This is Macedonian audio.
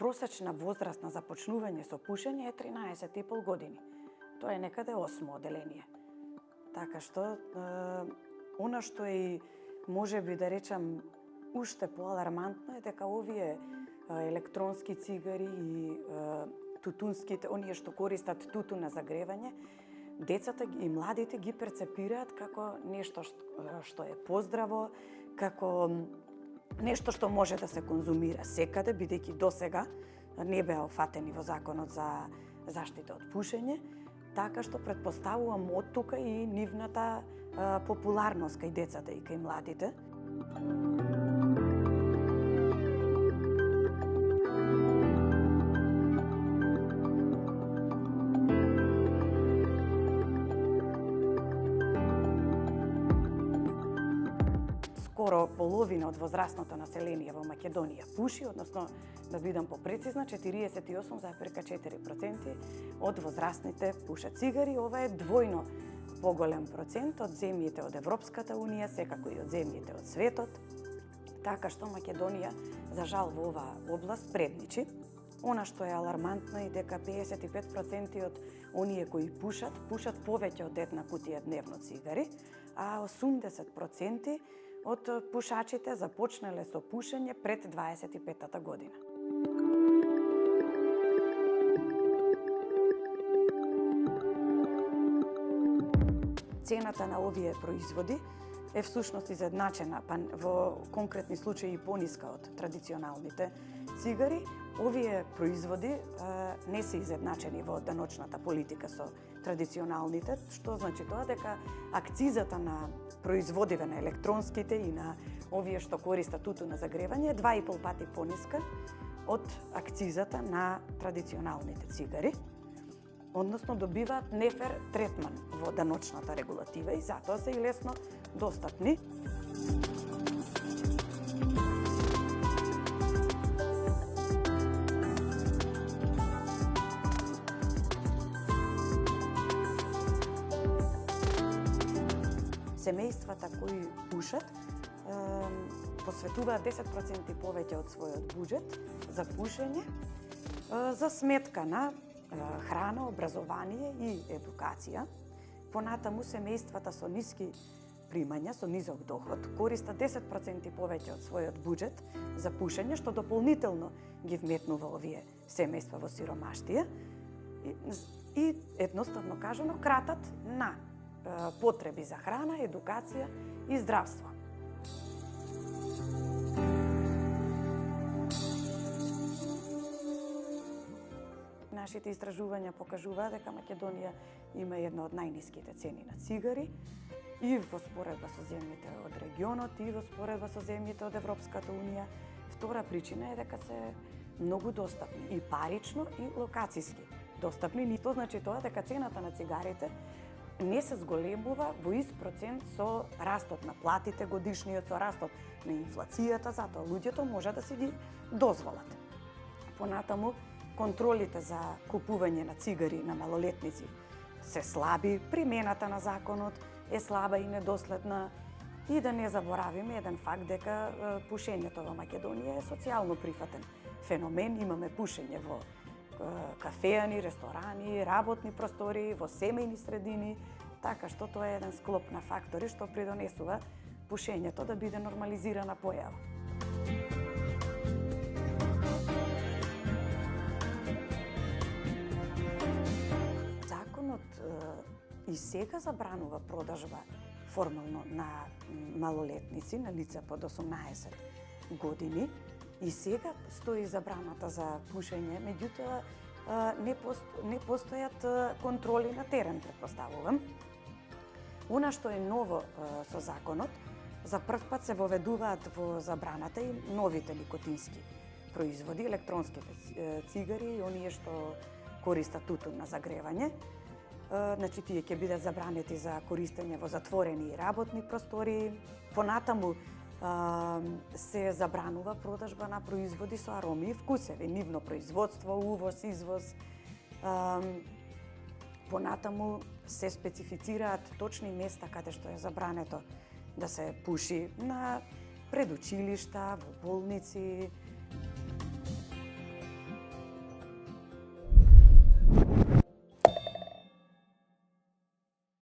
Просечна возраст на започнување со пушење е 13,5 години. Тоа е некаде 8 оделение. Така што, она што е, можеби да речам, уште поалармантно е дека овие електронски цигари и тутунските, оние што користат тутун на загревање, децата и младите ги перцепираат како нешто што е поздраво, како нешто што може да се конзумира секаде, бидејќи досега не беа офатени во законот за заштита од пушење, така што претпоставувам од тука и нивната популарност кај децата и кај младите. Скоро половина од возрастното население во Македонија пуши, односно, да бидам попрецизна, 48,4% од возрастните пушат цигари. Ова е двојно поголем процент од земјите од Европската Унија, секако и од земјите од светот. Така што Македонија, за жал, во оваа област предничи. Она што е алармантно е дека 55% од оние кои пушат повеќе од една кутија дневно цигари, а 80% од пушачите започнале со пушење пред 25-та година. Цената на овие производи е всушност изедначена, па во конкретни случаи пониска од традиционалните цигари. Овие производи не се изедначени во даночната политика со традиционалните, што значи тоа дека акцизата на производиве на електронските и на овие што користат тутун на загревање е 2,5 пати пониска од акцизата на традиционалните цигари. Односно, добиваат нефер третман во даночната регулатива и затоа се и лесно достапни. Семејствата кои пушат посветуваат 10% повеќе од својот буџет за пушење за сметка на храна, образование и едукација. Понатаму семејствата со ниски примања, со низок доход, користат 10% повеќе од својот буџет за пушење, што дополнително ги вметнува овие семејства во сиромаштија и едноставно кажано кратат на потреби за храна, едукација и здравство. Нашите истражувања покажуваат дека Македонија има една од најниските цени на цигари и во споредба со земјите од регионот и во споредба со земјите од Европската Унија. Втора причина е дека се многу достапни и парично и локациски достапни. Тоа значи тоа дека цената на цигарите не се зголемува во ист процент со растот на платите годишниот, со растот на инфлацијата, затоа луѓето може да си ги дозволат. Понатаму, контролите за купување на цигари на малолетници се слаби, примената на законот е слаба и недоследна и да не заборавиме еден факт дека пушењето во Македонија е социјално прифатен феномен. Имаме пушење во кафеани, ресторани, работни простори, во семејни средини, така што тоа е еден склоп на фактори што придонесува пушењето да биде нормализирана појава. Законот и сега забранува продажба формално на малолетници, на лица под 18 години, и сега стои забраната за пушење, меѓутоа не постојат контроли на терен, претпоставувам. Она што е ново со законот, за прв пат се воведуваат во забраната и новите никотински производи, електронските цигари и оние што користат тутун на загревање. Значи, тие ќе бидат забранети за користење во затворени и работни простори. Понатаму се забранува продажба на производи со ароми и вкусеви, нивно производство, увоз, извоз. Понатаму се специфицираат точни места каде што е забрането да се пуши, на предучилишта, во болници,